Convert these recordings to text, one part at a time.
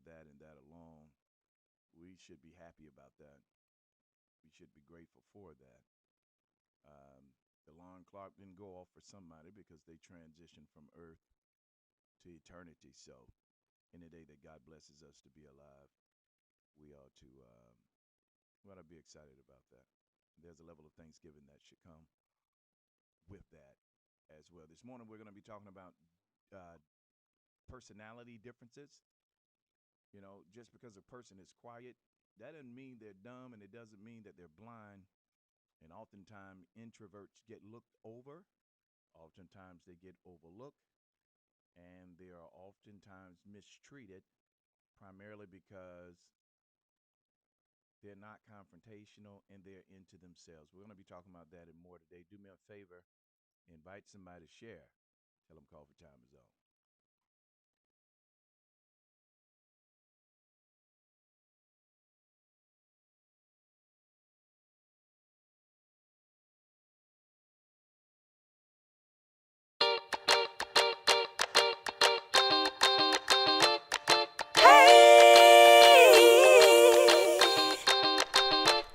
that and that alone, we should be happy about that. We should be grateful for that. The alarm clock didn't go off for somebody because they transitioned from earth to eternity. So, in the day that God blesses us to be alive, we ought to we ought to be excited about that. There's a level of Thanksgiving that should come with that as well. This morning, we're going to be talking about uh, personality differences. You know, just because a person is quiet, that doesn't mean they're dumb, and it doesn't mean that they're blind. And oftentimes, introverts get looked over. Oftentimes, they get overlooked, and they are oftentimes mistreated, primarily because they're not confrontational and they're into themselves. We're going to be talking about that and more today. Do me a favor, invite somebody to share. Tell them coffee time is on.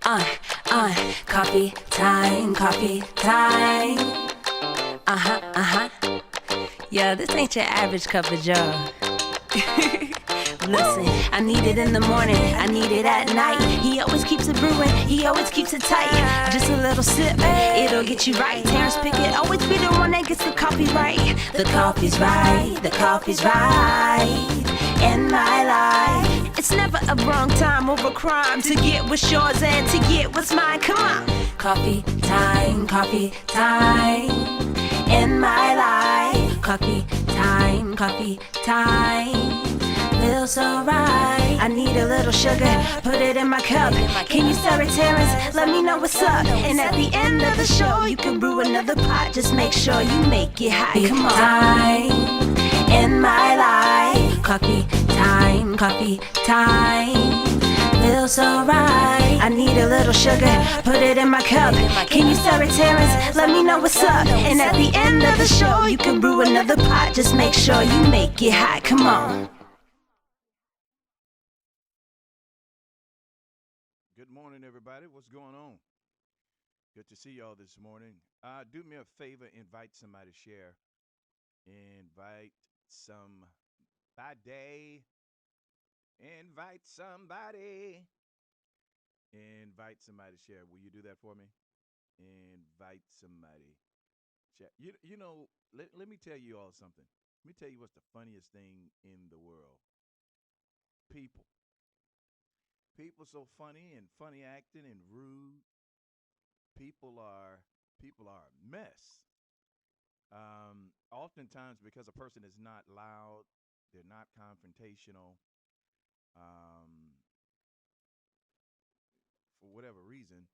Uh, uh, coffee time, coffee time. Yeah, this ain't your average cup of joe. Listen, I need it in the morning, I need it at night. He always keeps it brewing, he always keeps it tight. Just a little sip, it'll get you right. Terrence Pickett always be the one that gets the coffee right. The coffee's right, the coffee's right. In my life, it's never a wrong time over crime to get what's yours and to get what's mine. Come on, coffee time, coffee time. In my life, coffee time, coffee time. Feels so right. I need a little sugar, put it in my cup. Can you stir it, Terrence? Let me know what's up. And at the end of the show, you can brew another pot. Just make sure you make it hot. Come on. Time in my life. Coffee time, coffee time. Feels so right. I need a little sugar, put it in my cup. Can you stir it, Terrence? Let me know what's up. And at the end of the show, you can brew another pot. Just make sure you make it hot. Come on. Good morning, everybody. What's going on? Good to see y'all this morning. Do me a favor, invite somebody to share. Invite somebody. Invite somebody. Invite somebody to share. Will you do that for me? Invite somebody. Share. Let me tell you all something. Let me tell you what's the funniest thing in the world. People. People so funny and funny acting and rude. People are people are a mess. Oftentimes, because a person is not loud, they're not confrontational. Um, for whatever reason,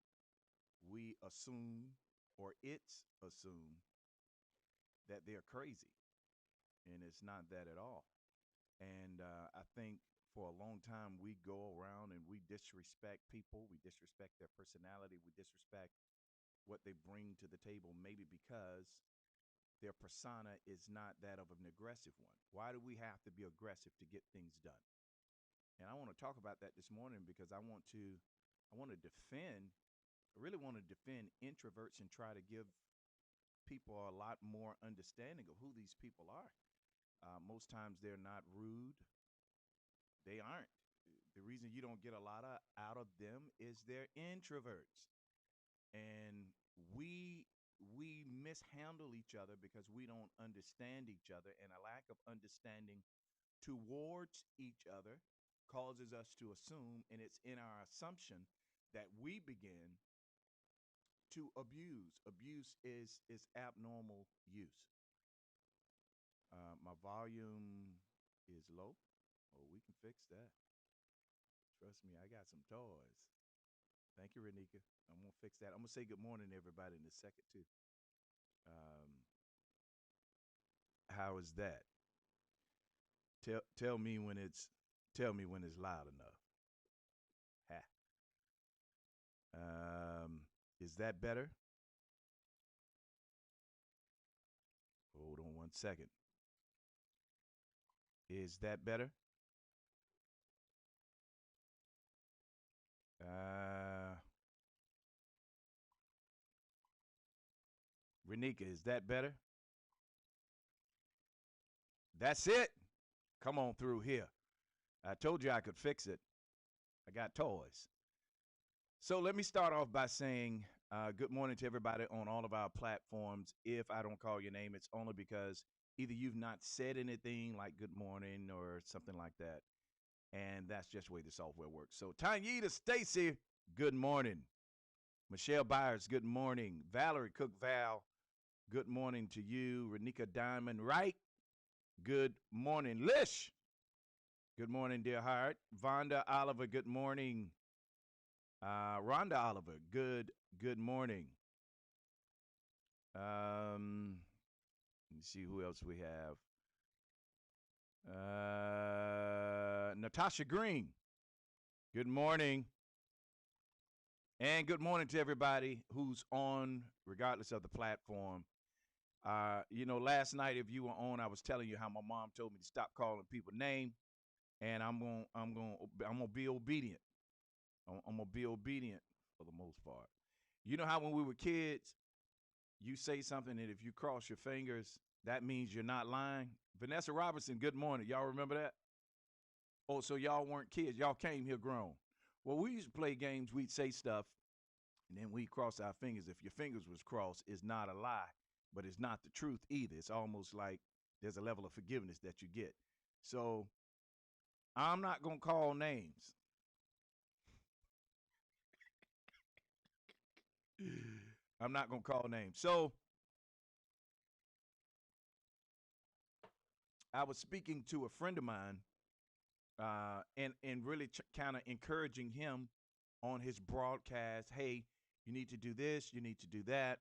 we assume, or it's assumed, that they're crazy, and it's not that at all. And I think for a long time we go around and we disrespect people, we disrespect their personality, we disrespect what they bring to the table, maybe because their persona is not that of an aggressive one. Why do we have to be aggressive to get things done? And I want to talk about that this morning because I want to defend I really want to defend introverts and try to give people a lot more understanding of who these people are. Most times they're not rude. They aren't. The reason you don't get a lot out of them is they're introverts. And we mishandle each other because we don't understand each other, and a lack of understanding towards each other causes us to assume, and it's in our assumption that we begin to abuse. Abuse is abnormal use. My volume is low. Oh, we can fix that. Trust me, I got some toys. Thank you, Renika. I'm gonna fix that. I'm gonna say good morning to everybody in a second too. Um, how is that? Tell me when it's loud enough. Ha. Is that better? Hold on one second. Is that better? Renika, is that better? That's it. Come on through here. I told you I could fix it. I got toys. So let me start off by saying good morning to everybody on all of our platforms. If I don't call your name, it's only because either you've not said anything like good morning or something like that. And that's just the way the software works. So Tanyita Stacy, good morning. Michelle Byers, good morning. Valerie Cook Val, good morning to you. Renika Diamond Wright, good morning. Lish, good morning, dear heart. Vonda Oliver, good morning. Rhonda Oliver, good morning. Let me see who else we have. Natasha Green, good morning. And good morning to everybody who's on, regardless of the platform. Last night, if you were on, I was telling you how my mom told me to stop calling people name, and I'm gonna be obedient. I'm gonna be obedient for the most part. You know how when we were kids, you say something, and if you cross your fingers, that means you're not lying. Vanessa Robinson, good morning. Y'all remember that? Oh, so y'all weren't kids. Y'all came here grown. Well, we used to play games. We'd say stuff, and then we'd cross our fingers. If your fingers was crossed, it's not a lie, but it's not the truth either. It's almost like there's a level of forgiveness that you get. So I'm not going to call names. I'm not going to call names. So I was speaking to a friend of mine and really kind of encouraging him on his broadcast. Hey, you need to do this. You need to do that.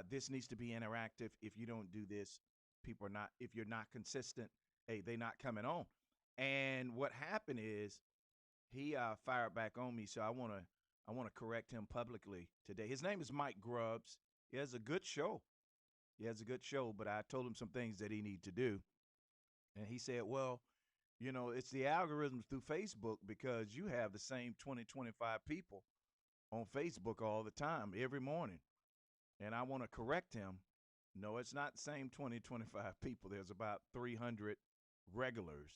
This needs to be interactive. If you don't do this, people are not. If you're not consistent, hey, they're not coming on. And what happened is he fired back on me. So I want to correct him publicly today. His name is Mike Grubbs. He has a good show. But I told him some things that he need to do. And he said, well, it's the algorithms through Facebook because you have the same 20, 25 people on Facebook all the time, every morning. And I want to correct him. No, it's not the same 20, 25 people. There's about 300 regulars.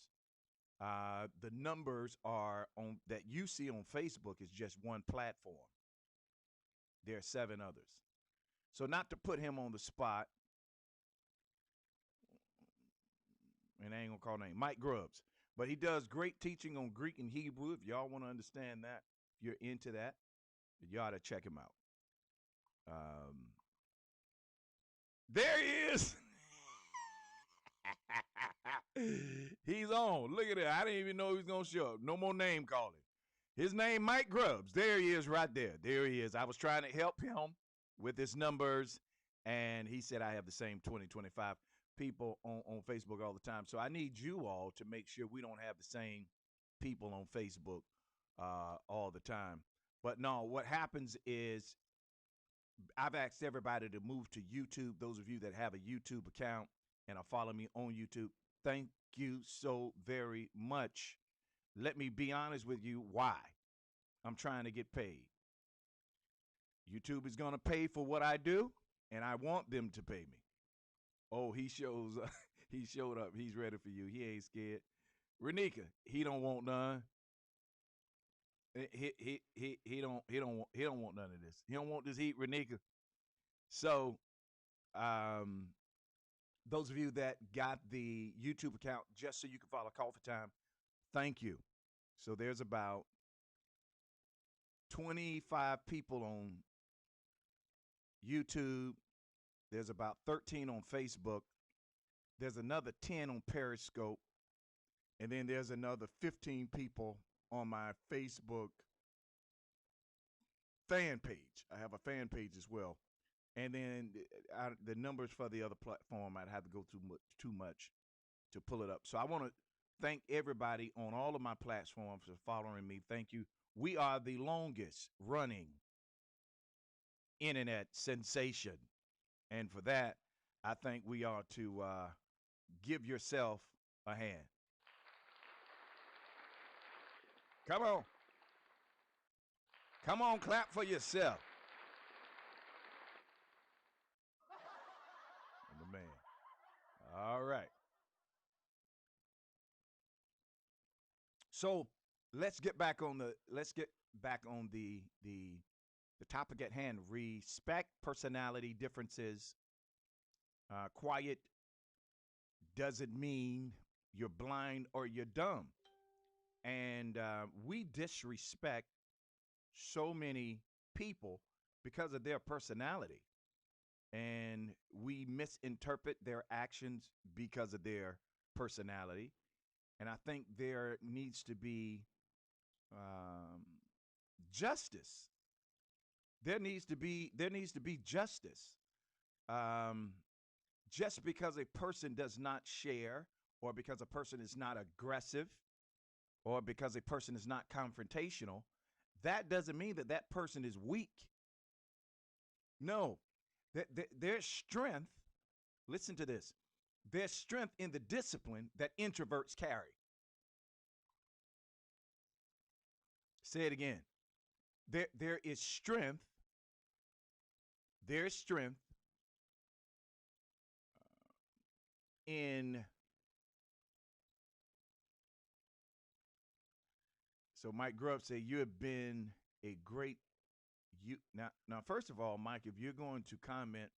The numbers are on that you see on Facebook is just one platform. There are 7 others. So not to put him on the spot, and I ain't gonna call name, Mike Grubbs. But he does great teaching on Greek and Hebrew. If y'all want to understand that, if you're into that, you ought to check him out. There he is. He's on. Look at that. I didn't even know he was going to show up. No more name calling. His name, Mike Grubbs. There he is right there. There he is. I was trying to help him with his numbers, and he said I have the same 20, 25 people on Facebook all the time. So I need you all to make sure we don't have the same people on Facebook all the time. But no, what happens is I've asked everybody to move to YouTube. Those of you that have a YouTube account and are following me on YouTube, thank you so very much. Let me be honest with you why. I'm trying to get paid. YouTube is going to pay for what I do, and I want them to pay me. Oh, he shows up. He showed up. He's ready for you. He ain't scared. Renika, he don't want none. He don't want none of this. He don't want this heat, Renika. So, those of you that got the YouTube account just so you can follow Coffee Time, thank you. So there's about 25 people on YouTube. There's about 13 on Facebook. There's another 10 on Periscope. And then there's another 15 people on my Facebook fan page. I have a fan page as well. And then the numbers for the other platform, I'd have to go through too much to pull it up. So I want to thank everybody on all of my platforms for following me. Thank you. We are the longest running internet sensation. And for that, I think we ought to give yourself a hand. Come on. Come on, clap for yourself. I'm the man. All right. So let's get back on the topic at hand. Respect personality differences. Quiet doesn't mean you're blind or you're dumb. And we disrespect so many people because of their personality. And we misinterpret their actions because of their personality. And I think there needs to be um, justice. There needs to be justice. Um, just because a person does not share, or because a person is not aggressive, or because a person is not confrontational, that doesn't mean that that person is weak. No, there's strength. Listen to this. There's strength in the discipline that introverts carry. Say it again. There is strength. There's strength in. So Mike Grubb said you have been a great you now. First of all, Mike, if you're going to comment,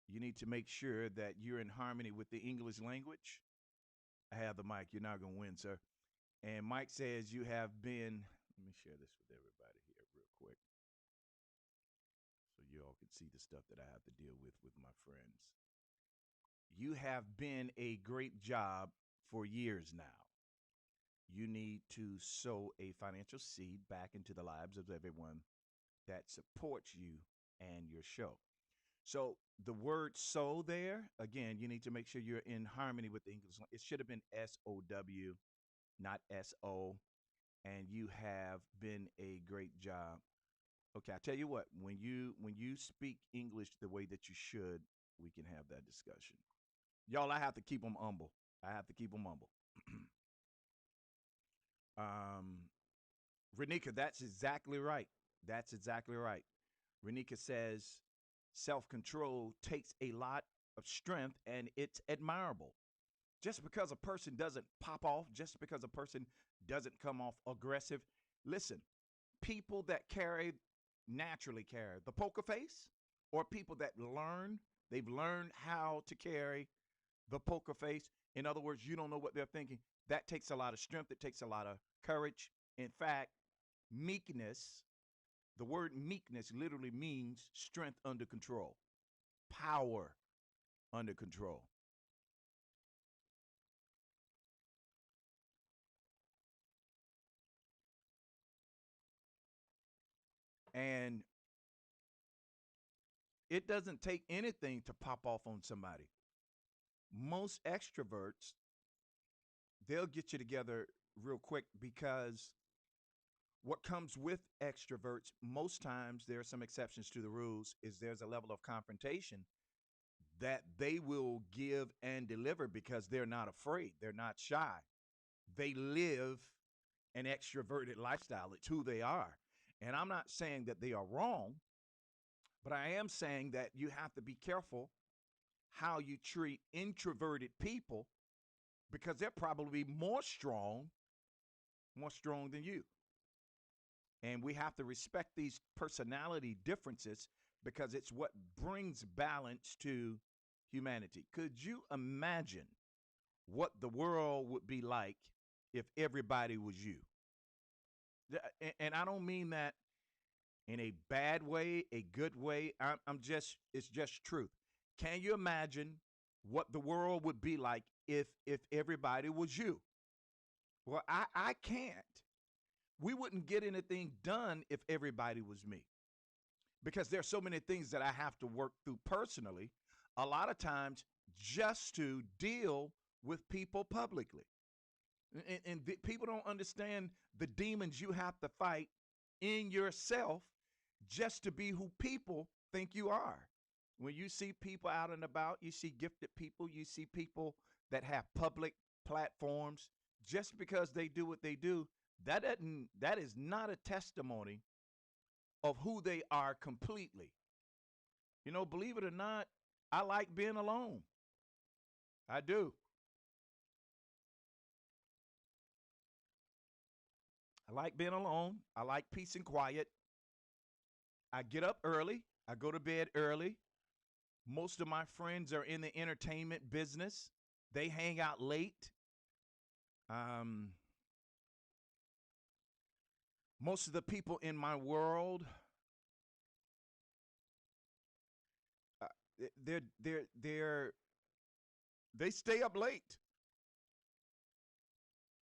you need to make sure that you're in harmony with the English language. I have the mic. You're not going to win, sir. And Mike says you have been. Let me share this with everybody here real quick, so you all can see the stuff that I have to deal with my friends. You have been a great job for years now. You need to sow a financial seed back into the lives of everyone that supports you and your show. So the word sow there, again, you need to make sure you're in harmony with the English. It should have been SOW, not SO. And you have been a great job. Okay, I tell you what, when you speak English the way that you should, we can have that discussion. Y'all, I have to keep them humble. I have to keep them humble. um, Renika, that's exactly right. That's exactly right. Renika says self control takes a lot of strength and it's admirable. Just because a person doesn't pop off, just because a person doesn't come off aggressive, listen, people that naturally carry the poker face, or people that they've learned how to carry the poker face. In other words, you don't know what they're thinking. That takes a lot of strength. It takes a lot of courage. In fact, meekness, the word meekness literally means strength under control, power under control. And it doesn't take anything to pop off on somebody. Most extroverts, they'll get you together real quick because what comes with extroverts, most times there are some exceptions to the rules, is there's a level of confrontation that they will give and deliver because they're not afraid. They're not shy. They live an extroverted lifestyle. It's who they are. And I'm not saying that they are wrong, but I am saying that you have to be careful how you treat introverted people because they're probably more strong than you. And we have to respect these personality differences because it's what brings balance to humanity. Could you imagine what the world would be like if everybody was you? And I don't mean that in a bad way, a good way. It's just truth. Can you imagine what the world would be like if everybody was you? Well, I can't. We wouldn't get anything done if everybody was me because there's so many things that I have to work through personally, a lot of times just to deal with people publicly. And people don't understand the demons you have to fight in yourself just to be who people think you are. When you see people out and about, you see gifted people, you see people that have public platforms, just because they do what they do, that is not a testimony of who they are completely. You know, believe it or not, I like being alone. I do. I like being alone. I like peace and quiet. I get up early. I go to bed early. Most of my friends are in the entertainment business. They hang out late. Um, most of the people in my world, uh, they're they're they're they stay up late.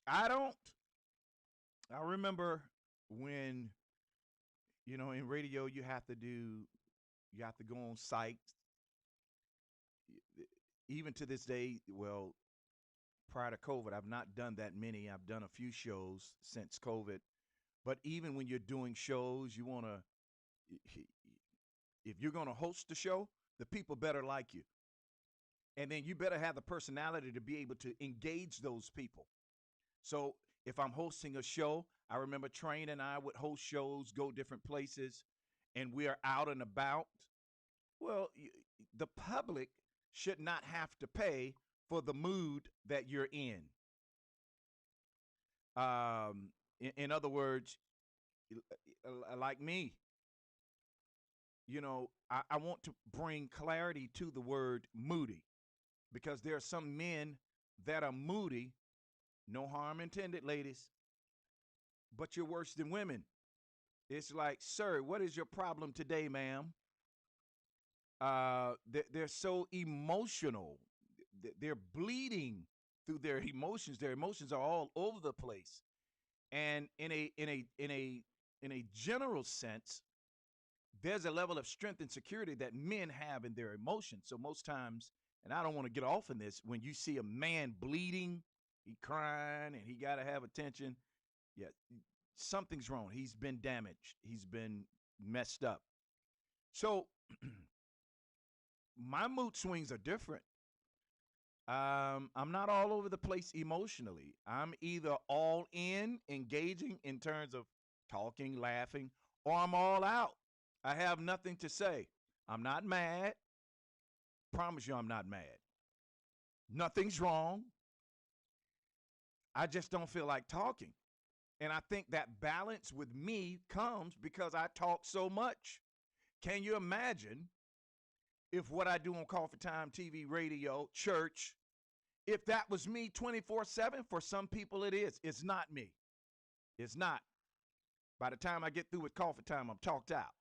I don't. I remember when in radio you have to go on site. Even to this day, well, prior to COVID, I've not done that many. I've done a few shows since COVID. But even when you're doing shows, you want to, if you're going to host the show, the people better like you. And then you better have the personality to be able to engage those people. So if I'm hosting a show, I remember Train and I would host shows, go different places, and we are out and about. Well, the public should not have to pay for the mood that you're in. In other words, like me, I want to bring clarity to the word moody because there are some men that are moody. No harm intended, ladies, but you're worse than women. It's like, sir, what is your problem today, ma'am? They're so emotional. They're bleeding through their emotions. Their emotions are all over the place. And in a general sense, there's a level of strength and security that men have in their emotions. So most times, and I don't want to get off in this, when you see a man bleeding, he crying and he got to have attention, yeah, something's wrong. He's been damaged. He's been messed up. So my mood swings are different. I'm not all over the place emotionally. I'm either all in, engaging in terms of talking, laughing, or I'm all out. I have nothing to say. I'm not mad. Promise you I'm not mad. Nothing's wrong. I just don't feel like talking. And I think that balance with me comes because I talk so much. Can you imagine if what I do on Coffee Time TV, radio, church, if that was me 24/7? For some people it is. It's not me. It's not. By the time I get through with Coffee Time, I'm talked out.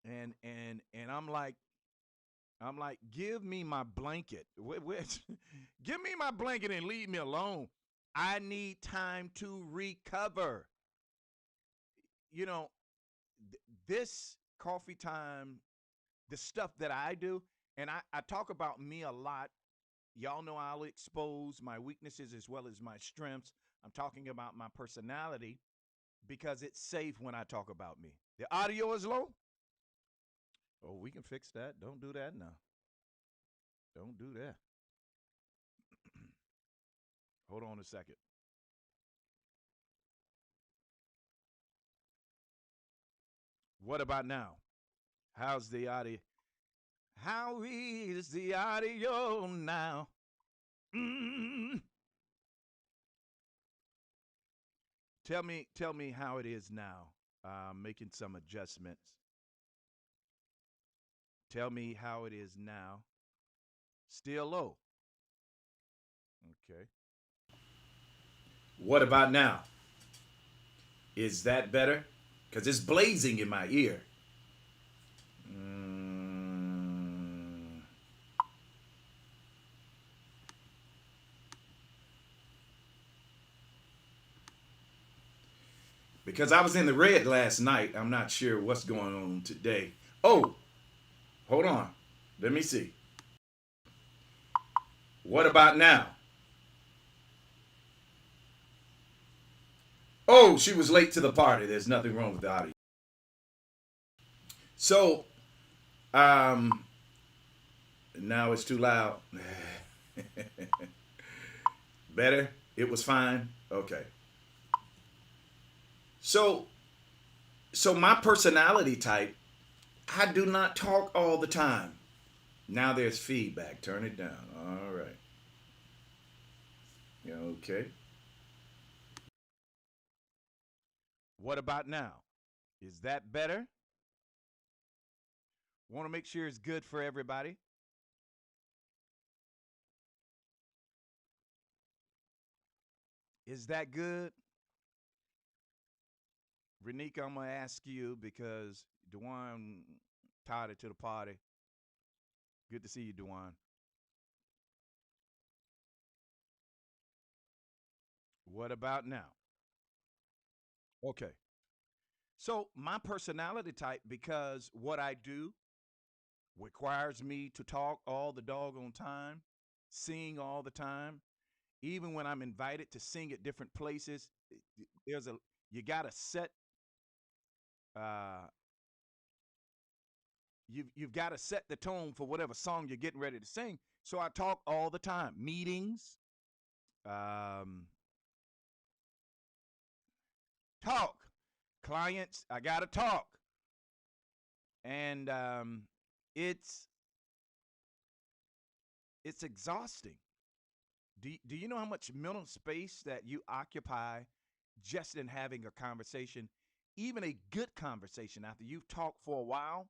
And I'm like, give me my blanket. Give me my blanket and leave me alone. I need time to recover. You know, this Coffee Time, the stuff that I do, and I talk about me a lot. Y'all know I'll expose my weaknesses as well as my strengths. I'm talking about my personality because it's safe when I talk about me. The audio is low. Oh, we can fix that. Don't do that now. Don't do that. Hold on a second. What about now? How's the audio? How is the audio now? Mm. Tell me how it is now. Making some adjustments. Tell me how it is now. Still low. Okay. What about now? Is that better? Because it's blazing in my ear. Mm. Because I was in the red last night. I'm not sure what's going on today. Oh, hold on. Let me see. What about now? Oh, she was late to the party. There's nothing wrong with the audio. So, now it's too loud. Better? It was fine? Okay. So, so my personality type, I do not talk all the time. Now there's feedback. Turn it down. All right. Yeah, okay. What about now? Is that better? Want to make sure it's good for everybody. Is that good? Renika, I'm going to ask you because Dewan tied it to the party. Good to see you, Dewan. What about now? Okay. So, my personality type, because what I do requires me to talk all the doggone time, sing all the time, even when I'm invited to sing at different places. There's a you got to set uh, you've got to set the tone for whatever song you're getting ready to sing. So I talk all the time, meetings, um, talk, clients. I got to talk, and it's it's exhausting. Do you know how much mental space that you occupy just in having a conversation, even a good conversation? After you've talked for a while,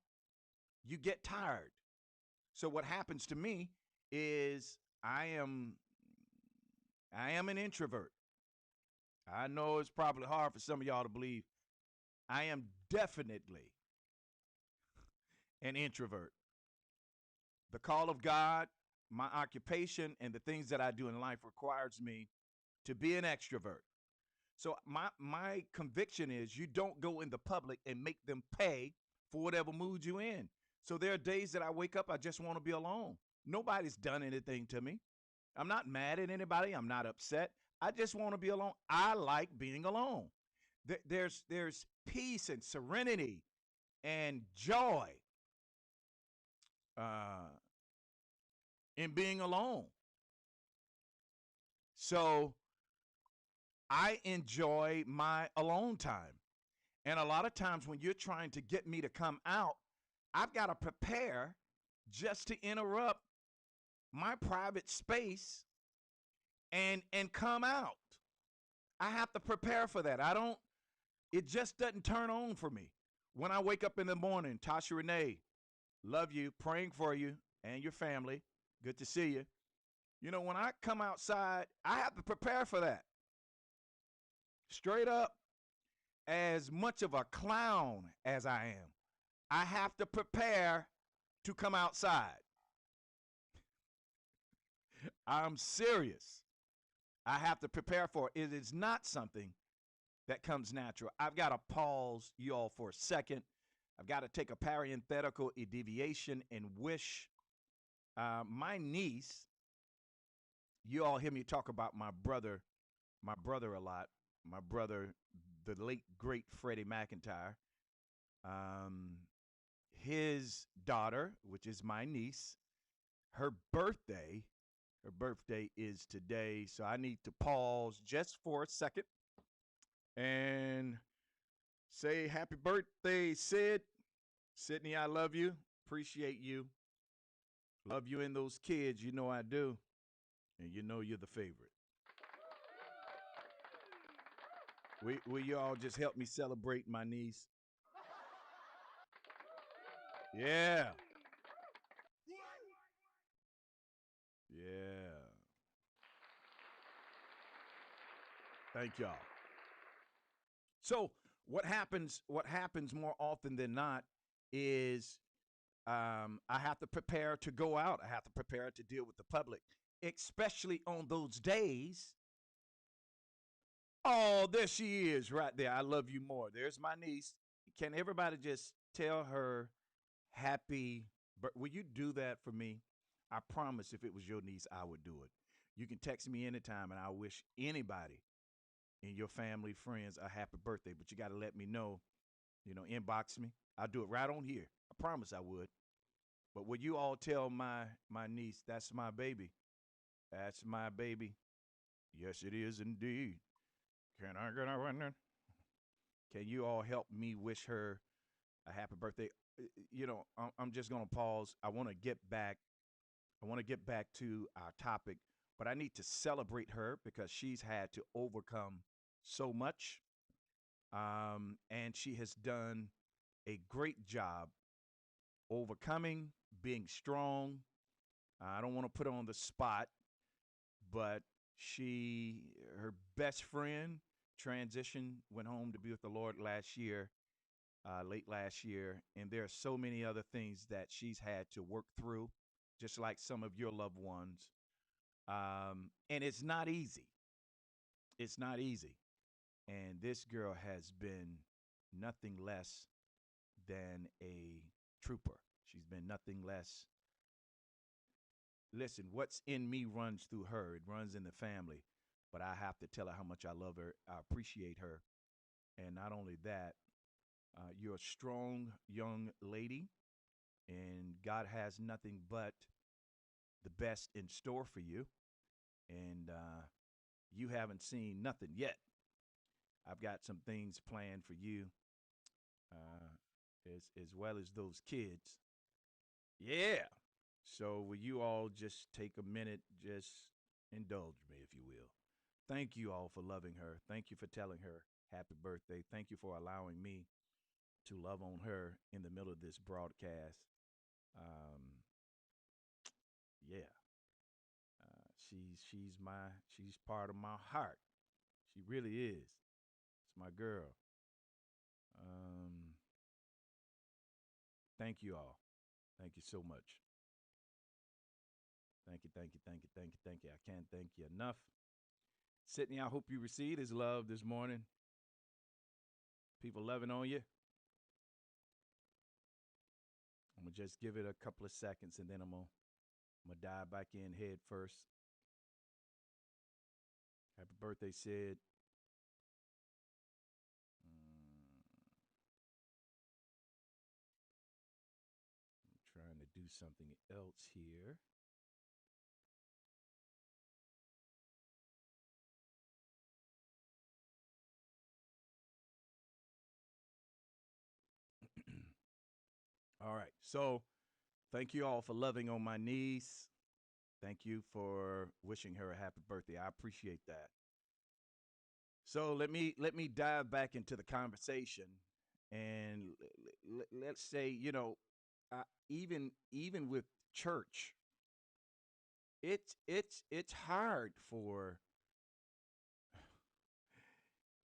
you get tired. So what happens to me is I am an introvert. I know it's probably hard for some of y'all to believe. I am definitely an introvert. The call of God, my occupation, and the things that I do in life requires me to be an extrovert. So my conviction is you don't go in the public and make them pay for whatever mood you in. So there are days that I wake up, I just want to be alone. Nobody's done anything to me. I'm not mad at anybody. I'm not upset. I just want to be alone. I like being alone. There's peace and serenity and joy uh, in being alone. So I enjoy my alone time. And a lot of times when you're trying to get me to come out, I've got to prepare just to interrupt my private space and come out. I have to prepare for that. I don't it just doesn't turn on for me. When I wake up in the morning, Tasha Renee, love you, praying for you and your family. Good to see you. You know, when I come outside, I have to prepare for that. Straight up, as much of a clown as I am, I have to prepare to come outside. I'm serious. I have to prepare for it. It is not something that comes natural. I've got to pause you all for a second. I've got to take a parenthetical, a deviation, and wish my niece. You all hear me talk about my brother a lot. My brother, the late great Freddie McIntyre. Um, his daughter, which is my niece, her birthday. Her birthday is today, so I need to pause just for a second and say happy birthday, Sid. Sydney, I love you. Appreciate you. Love you and those kids. You know I do. And you know you're the favorite. Will you all just help me celebrate my niece? Yeah. Yeah. Thank y'all. So what happens more often than not is I have to prepare to go out. I have to prepare to deal with the public, especially on those days. Oh, there she is right there. I love you more. There's my niece. Can everybody just tell her happy? Will you do that for me? I promise if it was your niece, I would do it. You can text me anytime and I'll wish anybody in your family, friends a happy birthday. But you got to let me know, inbox me. I'll do it right on here. I promise I would. But would you all tell my niece, that's my baby? That's my baby. Yes, it is indeed. Can I get a winner? Can you all help me wish her a happy birthday? I'm just going to pause. I want to get back. I want to get back to our topic, but I need to celebrate her because she's had to overcome so much, and she has done a great job overcoming, being strong. I don't want to put her on the spot, but her best friend transitioned, went home to be with the Lord last year, late last year, and there are so many other things that she's had to work through, just like some of your loved ones. And it's not easy. It's not easy. And this girl has been nothing less than a trooper. She's been nothing less. Listen, what's in me runs through her. It runs in the family. But I have to tell her how much I love her. I appreciate her. And not only that, you're a strong young lady, and God has nothing but the best in store for you. And you haven't seen nothing yet. I've got some things planned for you, uh, as well as those kids. Yeah. So will you all just take a minute, just indulge me, if you will. Thank you all for loving her. Thank you for telling her happy birthday. Thank you for allowing me to love on her in the middle of this broadcast. Um, yeah, she's part of my heart. She really is. It's my girl. Um, Thank you all. Thank you so much. Thank you, thank you, thank you, thank you, thank you. I can't thank you enough. Sydney, I hope you received his love this morning. People loving on you. I'm gonna just give it a couple of seconds and then I'm gonna dive back in head first. Happy birthday, Sid. I'm trying to do something else here. All right. So thank you all for loving on my niece. Thank you for wishing her a happy birthday. I appreciate that. So let me dive back into the conversation, and let's say, even with church, it's hard for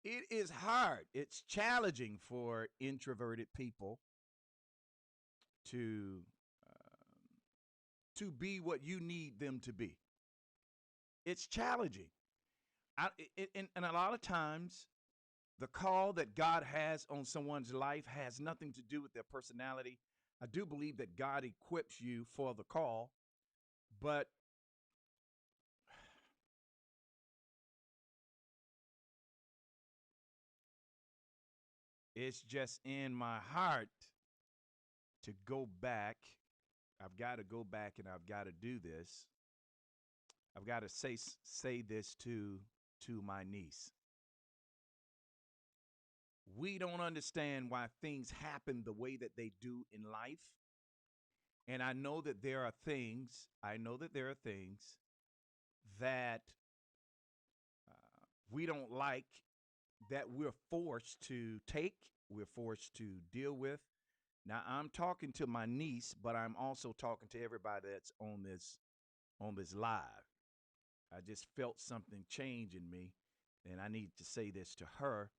it is hard. It's challenging for introverted people to to be what you need them to be. It's challenging. And a lot of times, the call that God has on someone's life has nothing to do with their personality. I do believe that God equips you for the call, but it's just in my heart to go back. I've got to go back and I've got to do this. I've got to say this to my niece. We don't understand why things happen the way that they do in life. And I know that there are things that we don't like, that we're forced to take, we're forced to deal with. Now I'm talking to my niece, but I'm also talking to everybody that's on this live. I just felt something change in me, and I need to say this to her,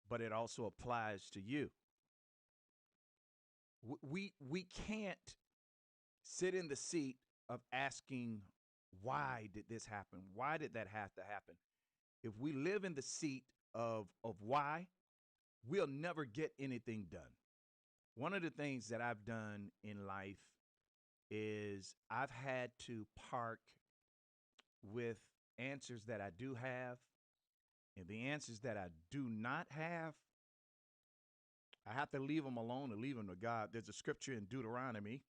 but it also applies to you. We can't sit in the seat of asking, why did this happen? Why did that have to happen? If we live in the seat of why, we'll never get anything done. One of the things that I've done in life is I've had to park with answers that I do have, and the answers that I do not have, I have to leave them alone and leave them to God. There's a scripture in Deuteronomy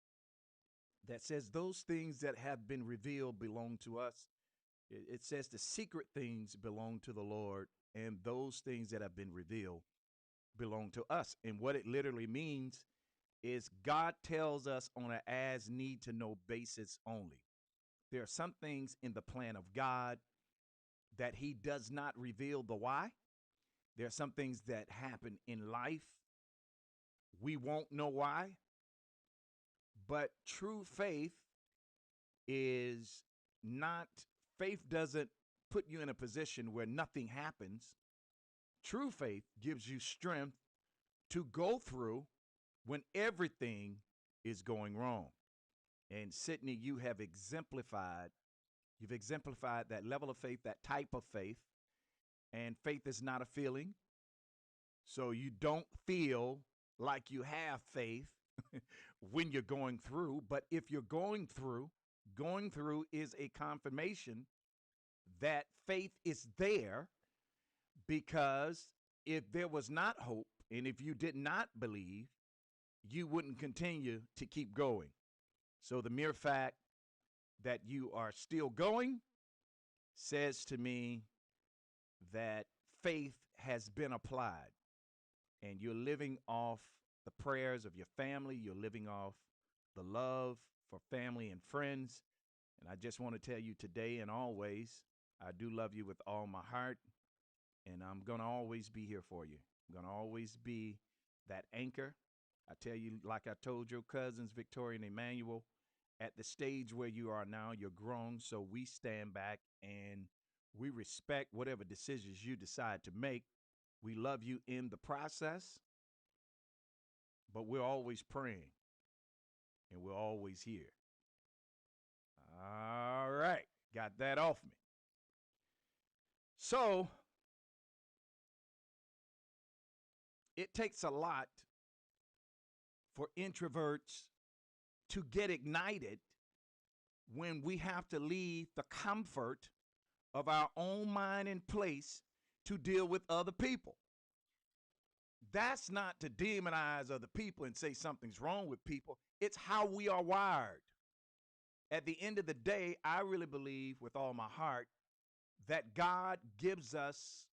that says those things that have been revealed belong to us. It says the secret things belong to the Lord, and those things that have been revealed belong to us. And what it literally means is God tells us on an as need to know basis only. There are some things in the plan of God that he does not reveal the why. There are some things that happen in life. We won't know why. But true faith is not, faith doesn't put you in a position where nothing happens. True faith gives you strength to go through when everything is going wrong. And Sydney, you've exemplified that level of faith, that type of faith. And faith is not a feeling. So you don't feel like you have faith when you're going through. But if you're going through is a confirmation that faith is there, because if there was not hope and if you did not believe, you wouldn't continue to keep going. So the mere fact that you are still going says to me that faith has been applied, and you're living off the prayers of your family. You're living off the love for family and friends. And I just want to tell you today and always, I do love you with all my heart, and I'm going to always be here for you. I'm going to always be that anchor. I tell you, like I told your cousins, Victoria and Emmanuel, at the stage where you are now, you're grown, so we stand back and we respect whatever decisions you decide to make. We love you in the process, but we're always praying, and we're always here. All right, got that off me. So, it takes a lot for introverts to get ignited when we have to leave the comfort of our own mind and place to deal with other people. That's not to demonize other people and say something's wrong with people. It's how we are wired. At the end of the day, I really believe with all my heart that God gives us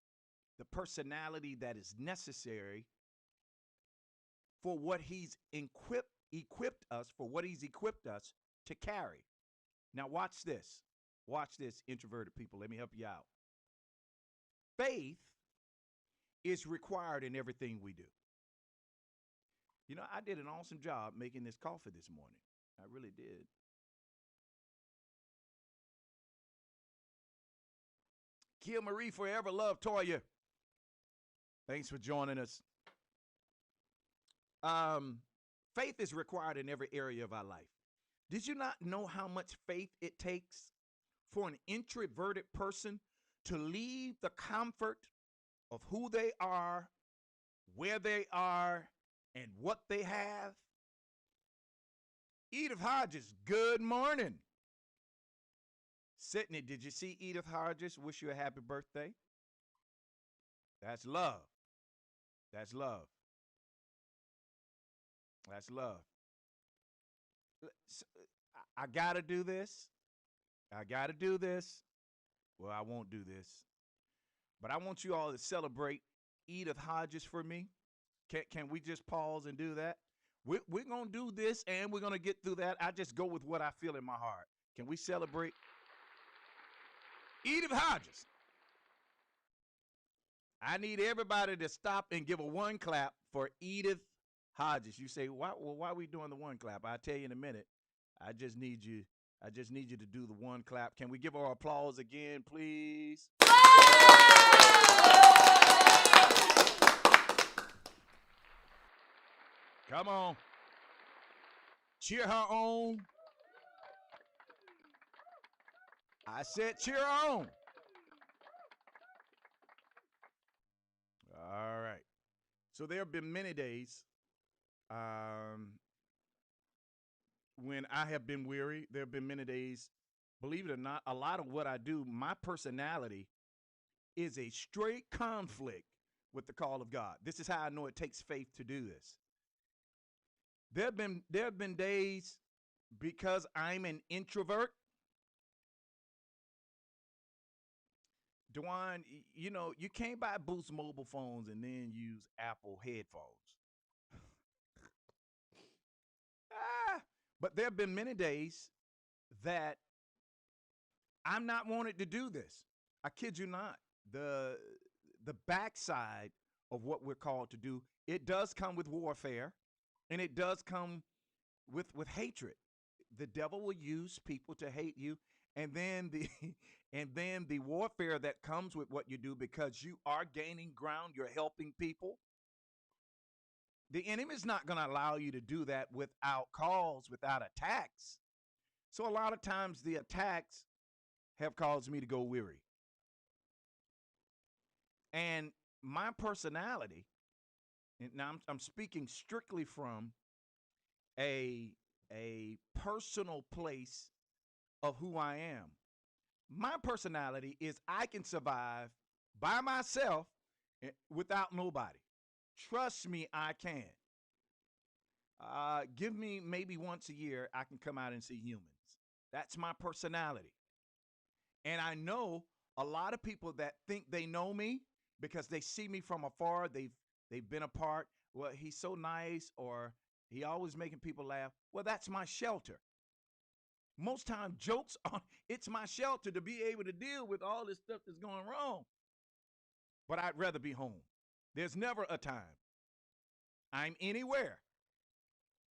the personality that is necessary for what he's equipped us to carry. Now watch this. Watch this, introverted people. Let me help you out. Faith is required in everything we do. You know, I did an awesome job making this coffee this morning. I really did. Kia Marie forever love Toya. Thanks for joining us. Faith is required in every area of our life. Did you not know how much faith it takes for an introverted person to leave the comfort of who they are, where they are, and what they have? Edith Hodges, good morning. Sydney, did you see Edith Hodges wish you a happy birthday? That's love. That's love. That's love. I got to do this. I got to do this. Well, I won't do this. But I want you all to celebrate Edith Hodges for me. Can we just pause and do that? We're going to do this, and we're going to get through that. I just go with what I feel in my heart. Can we celebrate Edith Hodges? I need everybody to stop and give a one clap for Edith Hodges. You say, why are we doing the one clap? I'll tell you in a minute. I just need you to do the one clap. Can we give her applause again, please? Come on. Cheer her on. I said cheer her on. All right. So there have been many days when I have been weary. There have been many days, believe it or not, a lot of what I do, my personality is a straight conflict with the call of God. This is how I know it takes faith to do this. There have been days, because I'm an introvert, Dwan, you know, you can't buy Boost mobile phones and then use Apple headphones. Ah, but there have been many days that I'm not wanted to do this. I kid you not. The backside of what we're called to do, it does come with warfare, and it does come with hatred. The devil will use people to hate you, and then the and then the warfare that comes with what you do, because you are gaining ground, you're helping people. The enemy is not going to allow you to do that without cause, without attacks. So a lot of times the attacks have caused me to go weary. And my personality, and now I'm speaking strictly from a personal place of who I am. My personality is I can survive by myself without nobody. Trust me, I can. Give me maybe once a year, I can come out and see humans. That's my personality. And I know a lot of people that think they know me because they see me from afar. They've been apart. Well, he's so nice, or he always making people laugh. Well, that's my shelter. Most time jokes on it's my shelter to be able to deal with all this stuff that's going wrong. But I'd rather be home. There's never a time I'm anywhere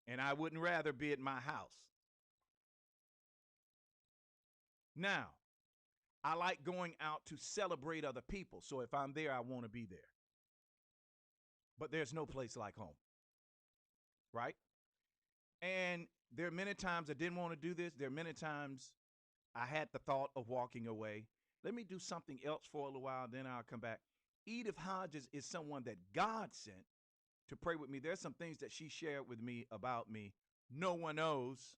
and I wouldn't rather be at my house. Now, I like going out to celebrate other people. So if I'm there, I want to be there. But there's no place like home, right? And there are many times I didn't want to do this. There are many times I had the thought of walking away. Let me do something else for a little while, then I'll come back. Edith Hodges is someone that God sent to pray with me. There's some things that she shared with me about me no one knows.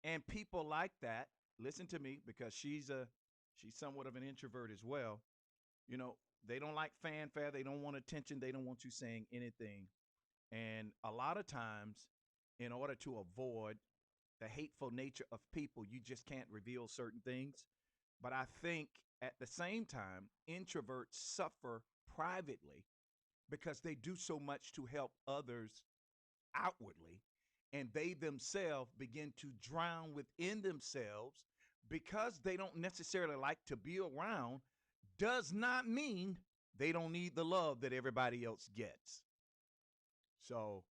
And people like that, listen to me, because she's somewhat of an introvert as well. You know, they don't like fanfare. They don't want attention. They don't want you saying anything. And a lot of times, in order to avoid the hateful nature of people, you just can't reveal certain things. But I think at the same time, introverts suffer privately because they do so much to help others outwardly, and they themselves begin to drown within themselves because they don't necessarily like to be around. Does not mean they don't need the love that everybody else gets. So,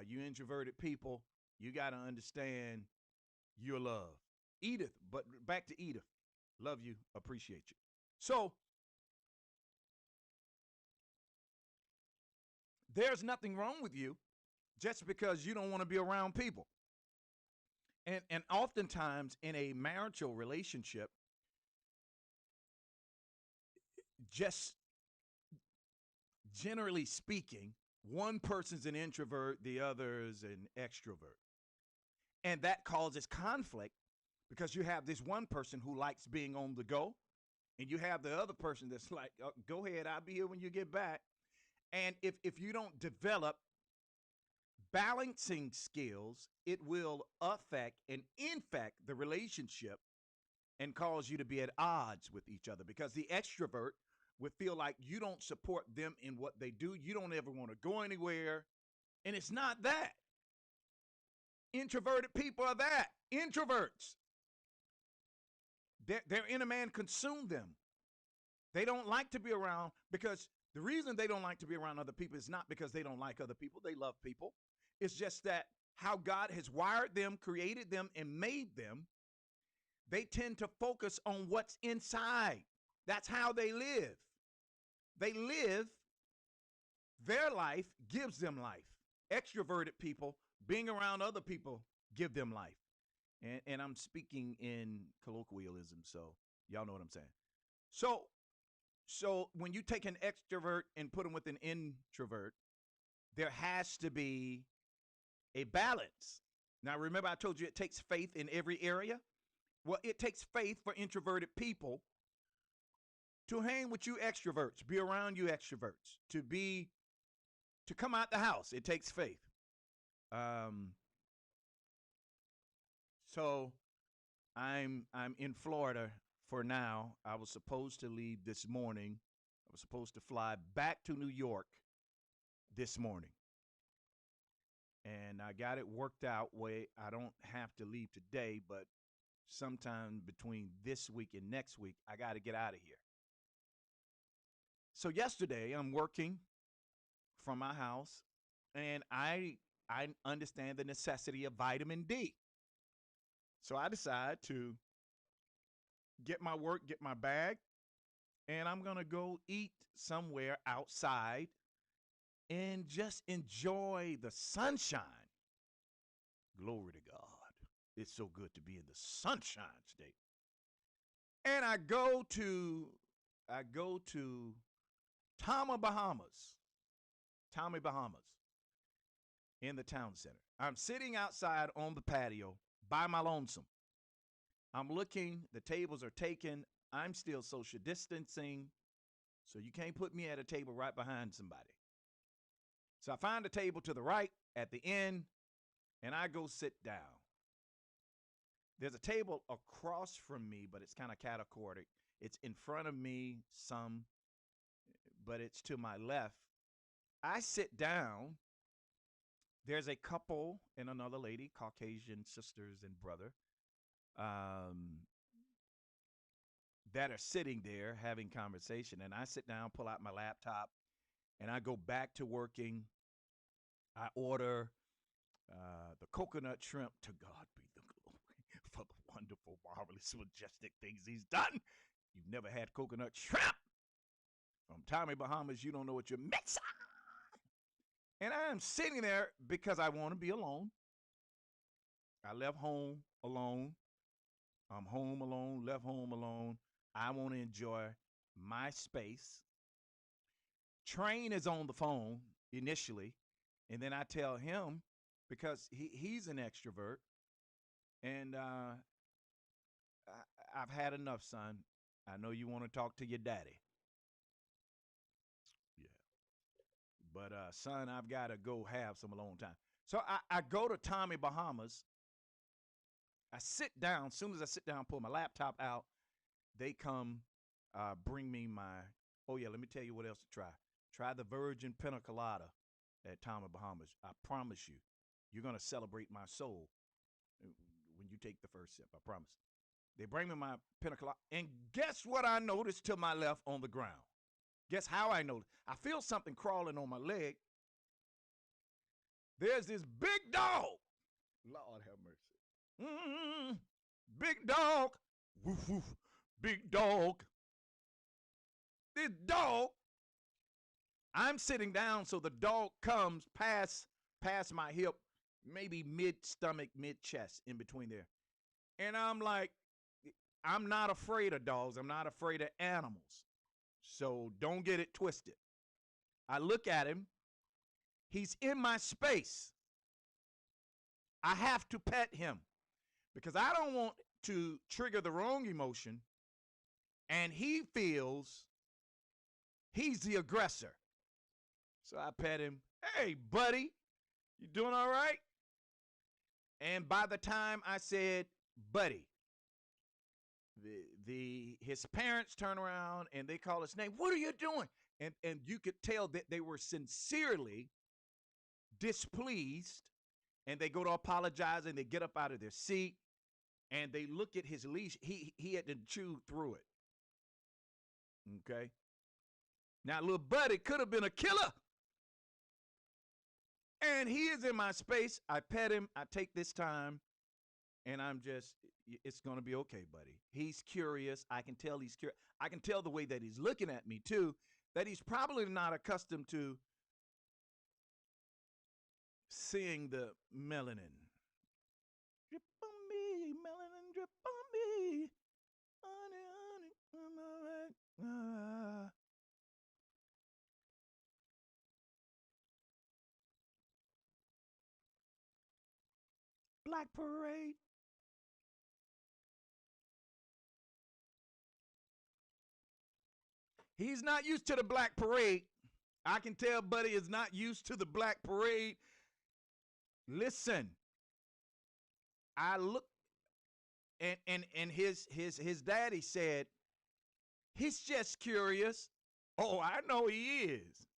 you introverted people, you got to understand your love. Edith, but back to Edith. Love you, appreciate you. So, there's nothing wrong with you just because you don't want to be around people. And oftentimes in a marital relationship, just generally speaking, one person's an introvert, the other's an extrovert. And that causes conflict because you have this one person who likes being on the go, and you have the other person that's like, go ahead, I'll be here when you get back. And if you don't develop balancing skills, it will affect and infect the relationship and cause you to be at odds with each other, because the extrovert would feel like you don't support them in what they do. You don't ever want to go anywhere. And it's not that. Introverted people are that. Introverts. Their inner man consumed them. They don't like to be around, because the reason they don't like to be around other people is not because they don't like other people. They love people. It's just that how God has wired them, created them, and made them, they tend to focus on what's inside. That's how they live. They live, their life gives them life. Extroverted people, being around other people, give them life. And I'm speaking in colloquialism, so y'all know what I'm saying. So when you take an extrovert and put them with an introvert, there has to be a balance. Now, remember I told you it takes faith in every area? Well, it takes faith for introverted people to hang with you extroverts, be around you extroverts, to come out the house. It takes faith. So I'm in Florida for now. I was supposed to leave this morning. I was supposed to fly back to New York this morning. And I got it worked out where I don't have to leave today, but sometime between this week and next week, I got to get out of here. So yesterday, I'm working from my house, and I understand the necessity of vitamin D. So I decide to get my work, get my bag, and I'm going to go eat somewhere outside and just enjoy the sunshine. Glory to God. It's so good to be in the sunshine state. And I go to Tommy Bahamas in the town center. I'm sitting outside on the patio by my lonesome. I'm looking, the tables are taken. I'm still social distancing, so you can't put me at a table right behind somebody. So I find a table to the right at the end, and I go sit down. There's a table across from me, but it's kind of categoric. It's in front of me some, but it's to my left. I sit down. There's a couple and another lady, Caucasian sisters and brother, that are sitting there having conversation. And I sit down, pull out my laptop, and I go back to working. I order the coconut shrimp. To God be the glory for the wonderful, marvelous, majestic things he's done. You've never had coconut shrimp from Tommy Bahamas. You don't know what you're mixing. And I'm sitting there because I want to be alone. I left home alone. I'm home alone, left home alone. I want to enjoy my space. Train is on the phone initially, and then I tell him, because he's an extrovert, and I've had enough, son. I know you want to talk to your daddy. Yeah. But, son, I've got to go have some alone time. So I go to Tommy Bahamas. I sit down. As soon as I sit down, pull my laptop out, they come bring me my, oh, yeah, let me tell you what else to try. Try the Virgin Pina Colada at Tommy Bahamas. I promise you, you're going to celebrate my soul when you take the first sip. I promise. They bring me my Pina Colada, and guess what I noticed to my left on the ground? Guess how I noticed? I feel something crawling on my leg. There's this big dog. Lord have mercy. Big dog. Woof, woof. Big dog. This dog. I'm sitting down, so the dog comes past my hip, maybe mid-stomach, mid-chest, in between there. And I'm like, I'm not afraid of dogs. I'm not afraid of animals. So don't get it twisted. I look at him. He's in my space. I have to pet him because I don't want to trigger the wrong emotion, and he feels he's the aggressor. So I pet him. Hey, buddy, you doing all right? And by the time I said, buddy, his parents turn around and they call his name. What are you doing? And you could tell that they were sincerely displeased, and they go to apologize, and they get up out of their seat, and they look at his leash. He had to chew through it. Okay? Now, little buddy could have been a killer. And he is in my space. I pet him. I take this time, and it's going to be okay, buddy. He's curious. I can tell he's curious. I can tell the way that he's looking at me, too, that he's probably not accustomed to seeing the melanin. Drip on me, melanin, drip on me. Honey, honey, I'm all right. Black Parade. He's not used to the Black Parade. I can tell Buddy is not used to the Black Parade. Listen, I look, And his daddy said, he's just curious. Oh, I know he is.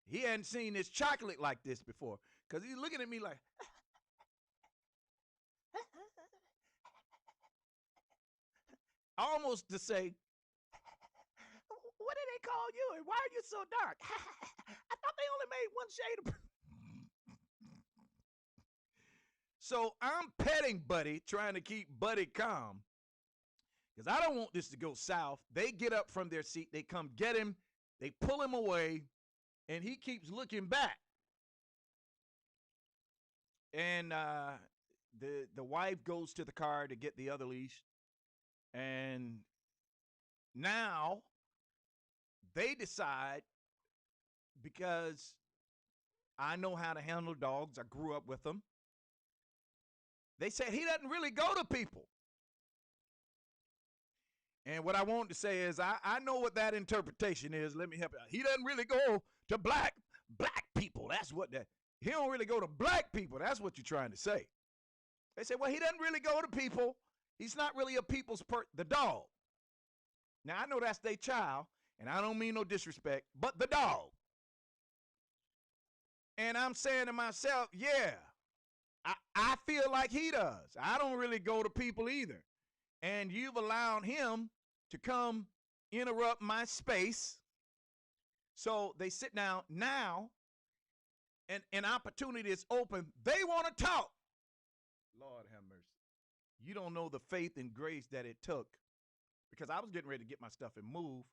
He hadn't seen this chocolate like this before, because he's looking at me like, almost to say, what do they call you and why are you so dark? I thought they only made one shade of. So I'm petting Buddy, trying to keep Buddy calm, because I don't want this to go south. They get up from their seat, they come get him, they pull him away, and he keeps looking back. And the wife goes to the car to get the other leash, and now they decide, because I know how to handle dogs, I grew up with them, they said he doesn't really go to people. And what I want to say is, I know what that interpretation is. Let me help you out. He doesn't really go to black people. That's what that. He don't really go to black people. That's what you're trying to say. They say, well, he doesn't really go to people. He's not really a people's the dog. Now, I know that's their child, and I don't mean no disrespect, but the dog. And I'm saying to myself, yeah, I feel like he does. I don't really go to people either. And you've allowed him to come interrupt my space. So they sit down now, and an opportunity is open. They want to talk. Lord have mercy. You don't know the faith and grace that it took, because I was getting ready to get my stuff and move,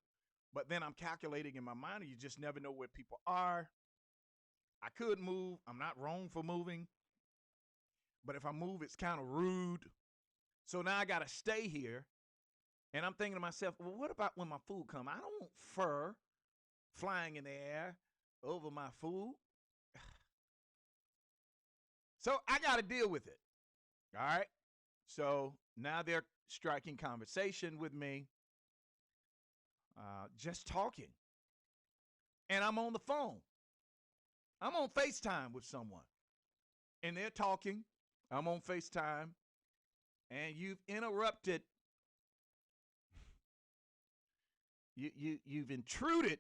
but then I'm calculating in my mind, and you just never know where people are. I could move. I'm not wrong for moving, but if I move, it's kind of rude. So now I got to stay here, and I'm thinking to myself, well, what about when my food comes? I don't want fur flying in the air over my food. So I got to deal with it. All right. So now they're striking conversation with me, just talking. And I'm on the phone. I'm on FaceTime with someone. And they're talking. I'm on FaceTime. And you've interrupted. You've intruded.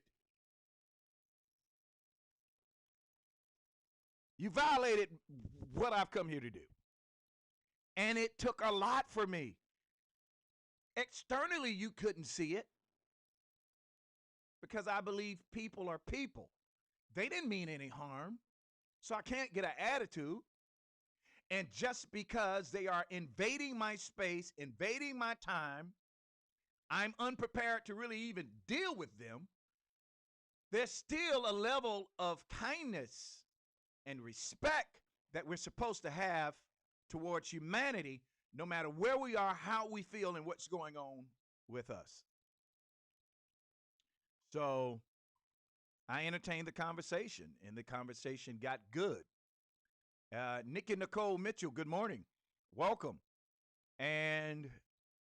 You violated what I've come here to do. And it took a lot for me. Externally, you couldn't see it, because I believe people are people. They didn't mean any harm, so I can't get an attitude. And just because they are invading my space, invading my time, I'm unprepared to really even deal with them. There's still a level of kindness and respect that we're supposed to have towards humanity, no matter where we are, how we feel, and what's going on with us. So I entertained the conversation, and the conversation got good. Nikki Nicole Mitchell, good morning. Welcome. And,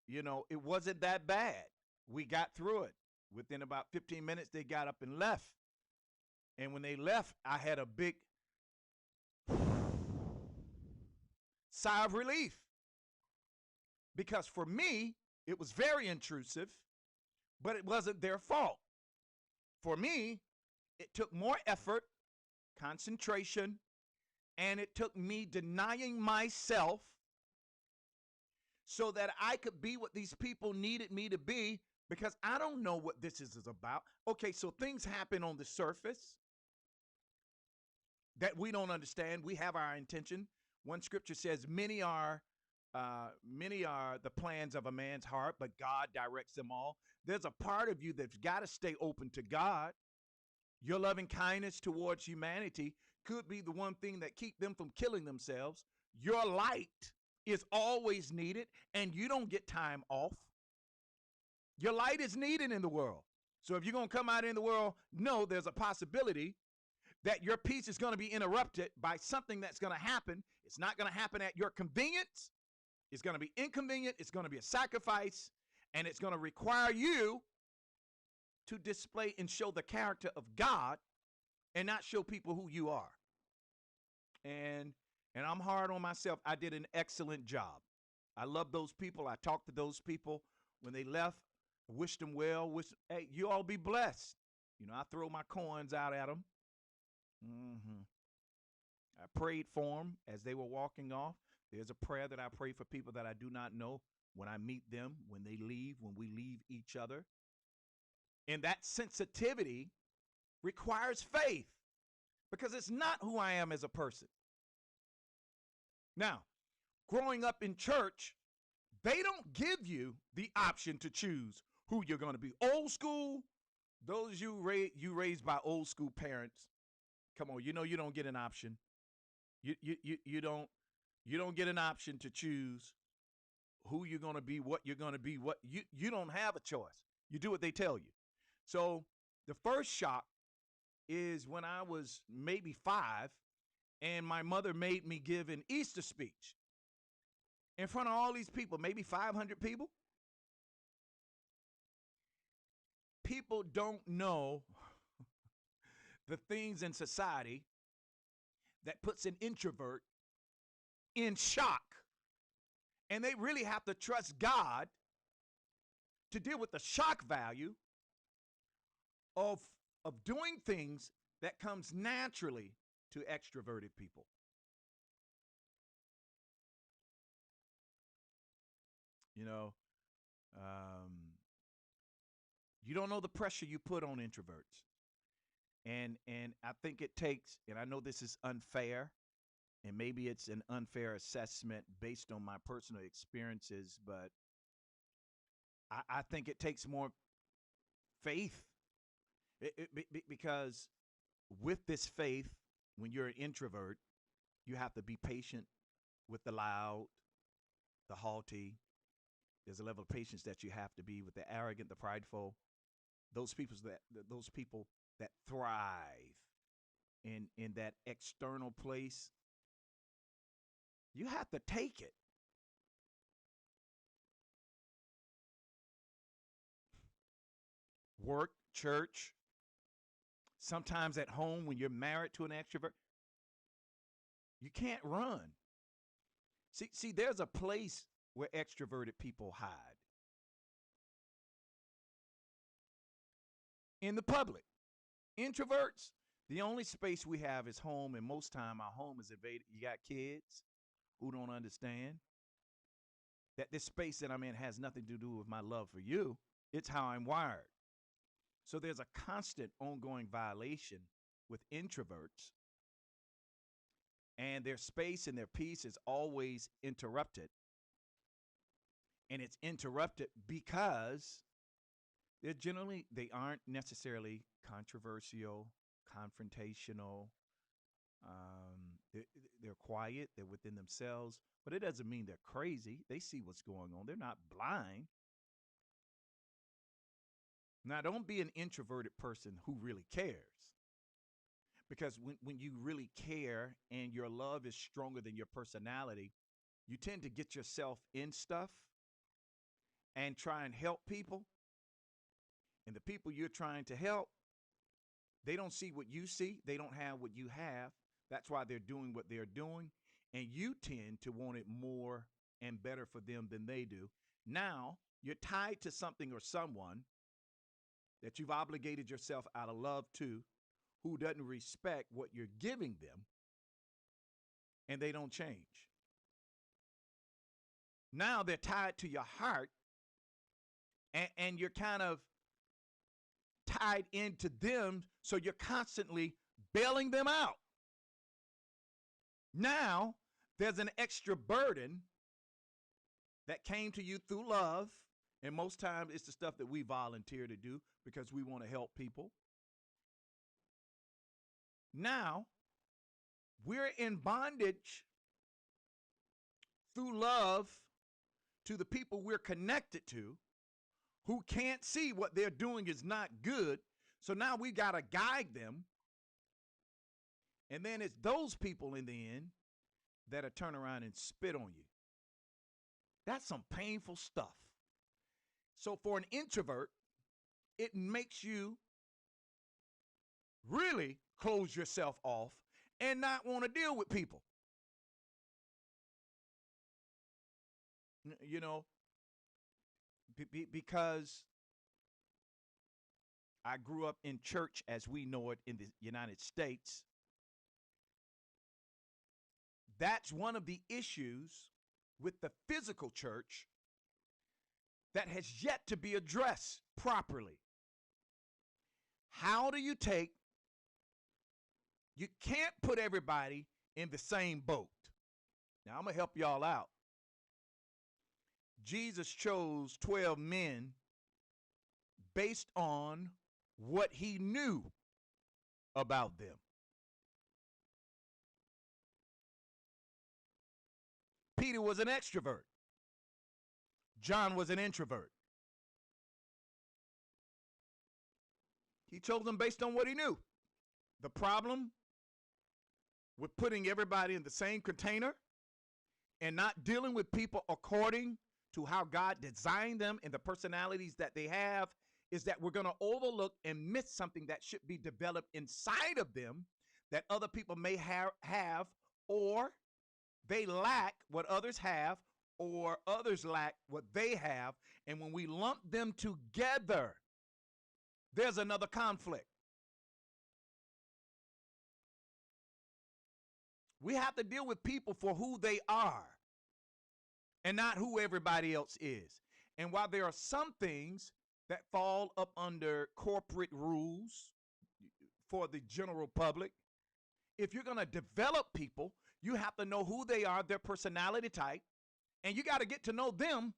you know, it wasn't that bad. We got through it. Within about 15 minutes, they got up and left. And when they left, I had a big sigh of relief. Because for me, it was very intrusive, but it wasn't their fault. For me, it took more effort, concentration, and it took me denying myself so that I could be what these people needed me to be, because I don't know what this is about. Okay, so things happen on the surface that we don't understand. We have our intention. One scripture says, many are the plans of a man's heart, but God directs them all. There's a part of you that's got to stay open to God. Your loving kindness towards humanity could be the one thing that keep them from killing themselves. Your light is always needed, and you don't get time off. Your light is needed in the world. So if you're going to come out in the world, know there's a possibility that your peace is going to be interrupted by something that's going to happen. It's not going to happen at your convenience. It's going to be inconvenient. It's going to be a sacrifice, and it's going to require you to display and show the character of God and not show people who you are. And I'm hard on myself. I did an excellent job. I love those people. I talked to those people when they left. Wished them well. Hey, you all be blessed. I throw my coins out at them. Mm-hmm. I prayed for them as they were walking off. There's a prayer that I pray for people that I do not know when I meet them, when they leave, when we leave each other. And that sensitivity requires faith because it's not who I am as a person. Now, growing up in church, they don't give you the option to choose who you're going to be. Old school, those you raised by old school parents, come on, you don't get an option. You don't get an option to choose who you're going to be, what you're going to be. What you don't have a choice. You do what they tell you. So the first shock is when I was maybe 5 and my mother made me give an Easter speech in front of all these people, maybe 500 people. People don't know the things in society that puts an introvert in shock. And they really have to trust God to deal with the shock value of doing things that comes naturally to extroverted people. You don't know the pressure you put on introverts. And I think it takes, and I know this is unfair, and maybe it's an unfair assessment based on my personal experiences, but I think it takes more faith because with this faith, when you're an introvert, you have to be patient with the loud, the haughty. There's a level of patience that you have to be with the arrogant, the prideful, those people that thrive in that external place. You have to take it. Work, church, sometimes at home when you're married to an extrovert, you can't run. See, there's a place where extroverted people hide. In the public. Introverts, the only space we have is home, and most time our home is invaded. You got kids who don't understand that this space that I'm in has nothing to do with my love for you. It's how I'm wired. So there's a constant ongoing violation with introverts, and their space and their peace is always interrupted. And it's interrupted because they aren't necessarily controversial, confrontational. They're quiet. They're within themselves. But it doesn't mean they're crazy. They see what's going on. They're not blind. Now, don't be an introverted person who really cares. Because when you really care and your love is stronger than your personality, you tend to get yourself in stuff and try and help people. And the people you're trying to help, they don't see what you see. They don't have what you have. That's why they're doing what they're doing. And you tend to want it more and better for them than they do. Now, you're tied to something or someone that you've obligated yourself out of love to, who doesn't respect what you're giving them, and they don't change. Now they're tied to your heart, and you're kind of tied into them, so you're constantly bailing them out. Now there's an extra burden that came to you through love, and most times it's the stuff that we volunteer to do because we want to help people. Now we're in bondage through love to the people we're connected to, who can't see what they're doing is not good. So now we got to guide them. And then it's those people in the end that'll turn around and spit on you. That's some painful stuff. So for an introvert, it makes you really close yourself off and not want to deal with people. You know, because I grew up in church as we know it in the United States. That's one of the issues with the physical church that has yet to be addressed properly. How do you you can't put everybody in the same boat. Now, I'm going to help y'all out. Jesus chose 12 men based on what he knew about them. Peter was an extrovert. John was an introvert. He chose them based on what he knew. The problem with putting everybody in the same container and not dealing with people according to how God designed them and the personalities that they have is that we're going to overlook and miss something that should be developed inside of them that other people may have, or they lack what others have, or others lack what they have. And when we lump them together, there's another conflict. We have to deal with people for who they are and not who everybody else is. And while there are some things that fall up under corporate rules for the general public, if you're going to develop people, you have to know who they are, their personality type, and you got to get to know them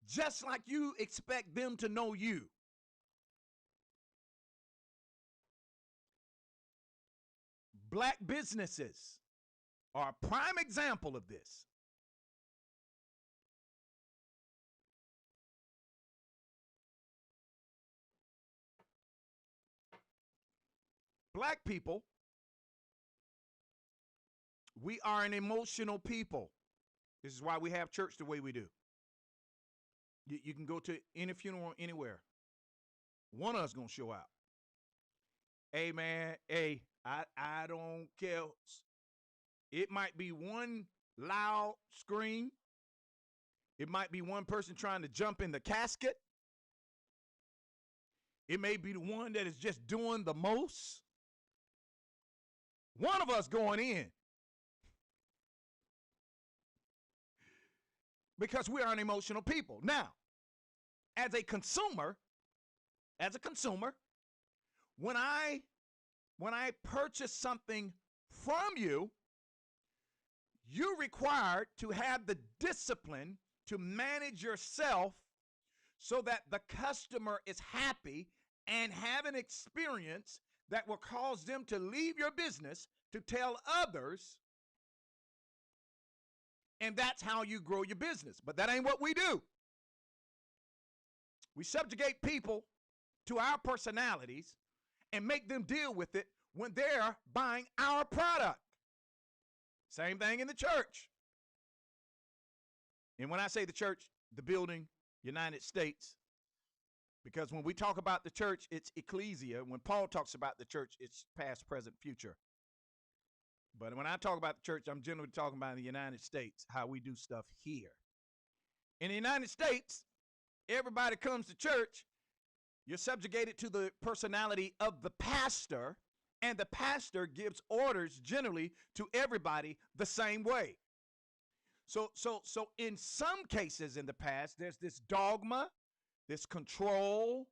just like you expect them to know you. Black businesses are a prime example of this. Black people, we are an emotional people. This is why we have church the way we do. You can go to any funeral anywhere. One of us going to show out. Hey, man, hey, I don't care. It might be one loud scream. It might be one person trying to jump in the casket. It may be the one that is just doing the most. One of us going in. Because we are an emotional people. Now, as a consumer, when I purchase something from you, you're required to have the discipline to manage yourself so that the customer is happy and have an experience that will cause them to leave your business to tell others. And that's how you grow your business. But that ain't what we do. We subjugate people to our personalities and make them deal with it when they're buying our product. Same thing in the church. And when I say the church, the building, United States, because when we talk about the church, it's ecclesia. When Paul talks about the church, it's past, present, future. But when I talk about the church, I'm generally talking about the United States, how we do stuff here. In the United States, everybody comes to church. You're subjugated to the personality of the pastor, and the pastor gives orders generally to everybody the same way. So in some cases in the past, there's this dogma, this control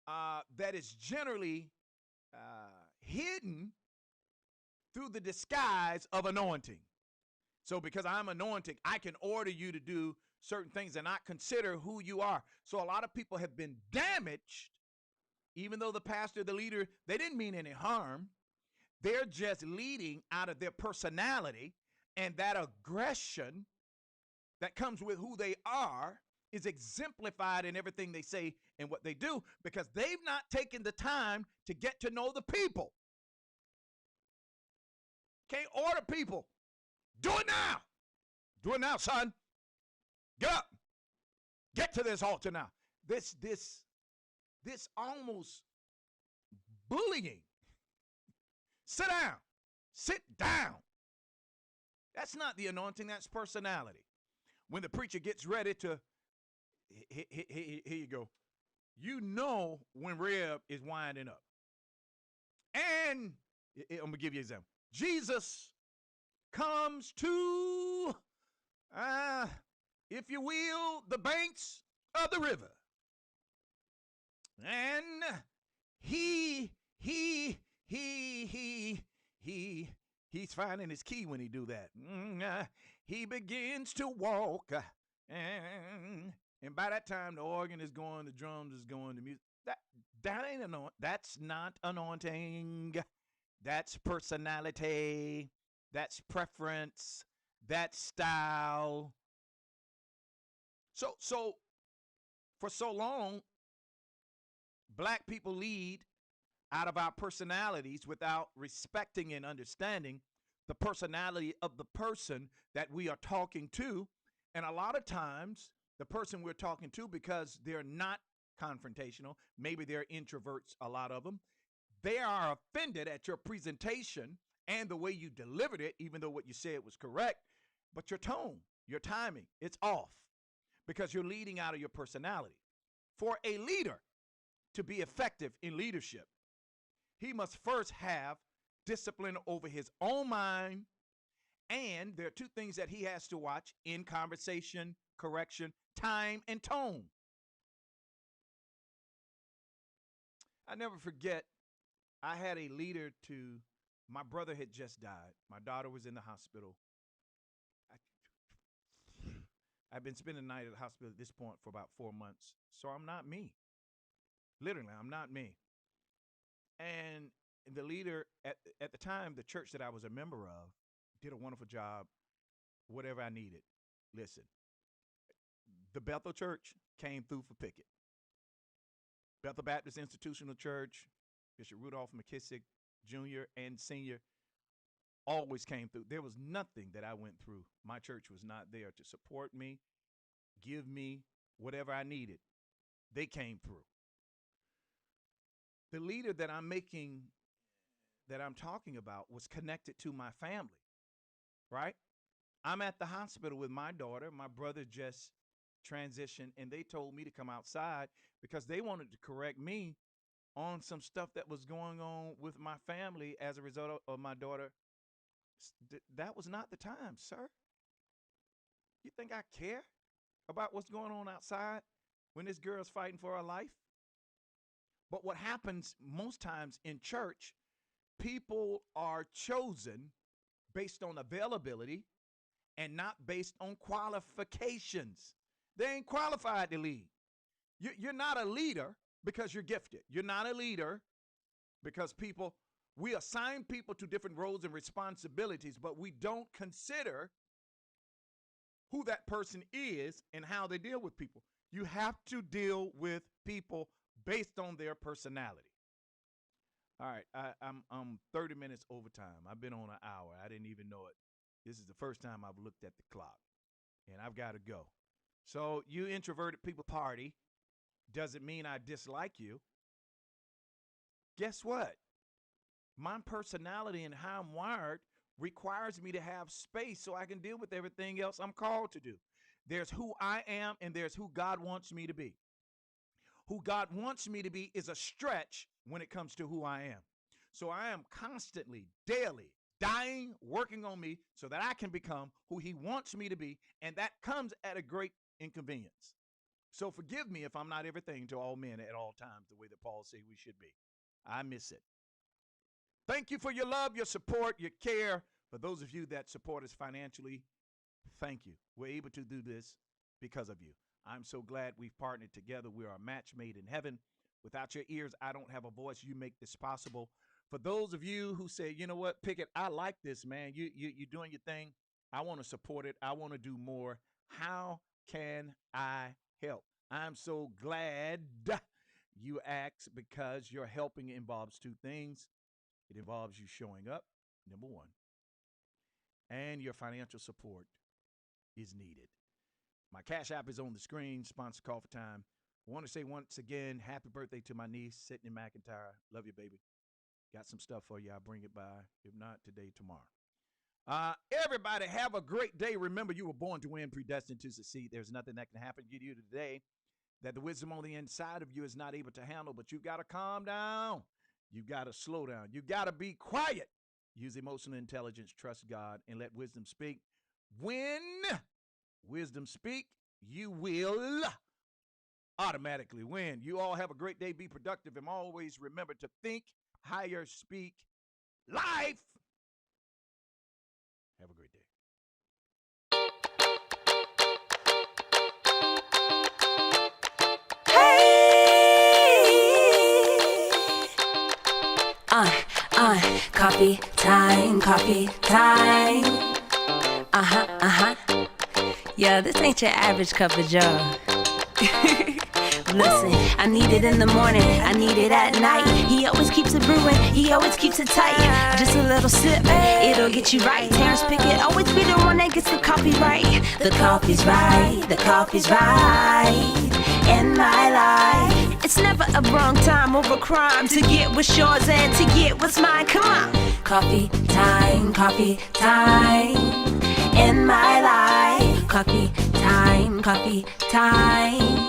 that is generally hidden through the disguise of anointing. So because I'm anointed, I can order you to do certain things and not consider who you are. So a lot of people have been damaged, even though the pastor, the leader, they didn't mean any harm. They're just leading out of their personality, and that aggression that comes with who they are is exemplified in everything they say and what they do, because they've not taken the time to get to know the people. Can't order people. Do it now. Do it now, son. Get up. Get to this altar now. This almost bullying. Sit down. Sit down. That's not the anointing, that's personality. when the preacher gets ready to, here you go. You know when Reb is winding up. And I'm going to give you an example. Jesus comes to, if you will, the banks of the river. And he's finding his key when he do that. He begins to walk. And by that time, the organ is going, the drums is going, the music. That ain't that's not anointing. That's personality. That's preference. That's style. So for so long, black people lead out of our personalities without respecting and understanding the personality of the person that we are talking to. And a lot of times, the person we're talking to, because they're not confrontational, maybe they're introverts, a lot of them, they are offended at your presentation and the way you delivered it, even though what you said was correct, but your tone, your timing, it's off because you're leading out of your personality. For a leader to be effective in leadership, he must first have discipline over his own mind, and there are two things that he has to watch in conversation, correction, time, and tone. I never forget, I had a leader my brother had just died. My daughter was in the hospital. I've been spending the night at the hospital at this point for about 4 months. So I'm not me. Literally, I'm not me. And the leader, at the time, the church that I was a member of, did a wonderful job, whatever I needed. Listen, the Bethel Church came through for Pickett. Bethel Baptist Institutional Church, Bishop Rudolph McKissick, Jr. and Sr. always came through. There was nothing that I went through. My church was not there to support me, give me whatever I needed. They came through. The leader that I'm talking about was connected to my family, right? I'm at the hospital with my daughter. My brother just transitioned, and they told me to come outside because they wanted to correct me on some stuff that was going on with my family as a result of my daughter. That was not the time, sir. You think I care about what's going on outside when this girl's fighting for her life? But what happens most times in church, people are chosen based on availability and not based on qualifications. They ain't qualified to lead. You're not a leader because you're gifted. You're not a leader because we assign people to different roles and responsibilities, but we don't consider who that person is and how they deal with people. You have to deal with people based on their personality. All right, I'm 30 minutes over time. I've been on an hour. I didn't even know it. This is the first time I've looked at the clock, and I've got to go. So you introverted people party. Doesn't mean I dislike you. Guess what? My personality and how I'm wired requires me to have space so I can deal with everything else I'm called to do. There's who I am and there's who God wants me to be. Who God wants me to be is a stretch when it comes to who I am. So I am constantly, daily, dying, working on me so that I can become who he wants me to be, and that comes at a great inconvenience. So forgive me if I'm not everything to all men at all times, the way that Paul said we should be. I miss it. Thank you for your love, your support, your care. For those of you that support us financially, thank you. We're able to do this because of you. I'm so glad we've partnered together. We are a match made in heaven. Without your ears, I don't have a voice. You make this possible. For those of you who say, you know what, Pickett, I like this, man. You're doing your thing. I want to support it. I want to do more. How can I help? I'm so glad you asked, because your helping involves two things. It involves you showing up, number one, and your financial support is needed. My Cash App is on the screen. Sponsor Coffee Time. I want to say once again, happy birthday to my niece, Sydney McIntyre. Love you, baby. Got some stuff for you. I'll bring it by. If not, today, tomorrow. Everybody have a great day. Remember, you were born to win, predestined to succeed. There's nothing that can happen to you today that the wisdom on the inside of you is not able to handle, but you've got to calm down. You've got to slow down. You've got to be quiet. Use emotional intelligence, trust God, and let wisdom speak. When wisdom speak, you will automatically win. You all have a great day. Be productive, and always remember to think higher, speak life. Have a great day. Coffee time, coffee time. Yeah, this ain't your average cup of joe. Listen, I need it in the morning, I need it at night. He always keeps it brewing, he always keeps it tight. Just a little sip, it'll get you right. Terrence Pickett always be the one that gets the coffee right. The coffee's right, the coffee's right in my life. It's never a wrong time over crime to get what's yours and to get what's mine. Come on. Coffee time in my life. Coffee time.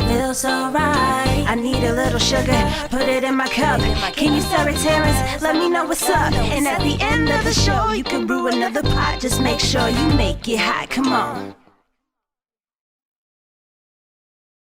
Feels so right. I need a little sugar, put it in my cup. Can you stir it, Terrence? Let me know what's up. And at the end of the show, you can brew another pot. Just make sure you make it hot. Come on.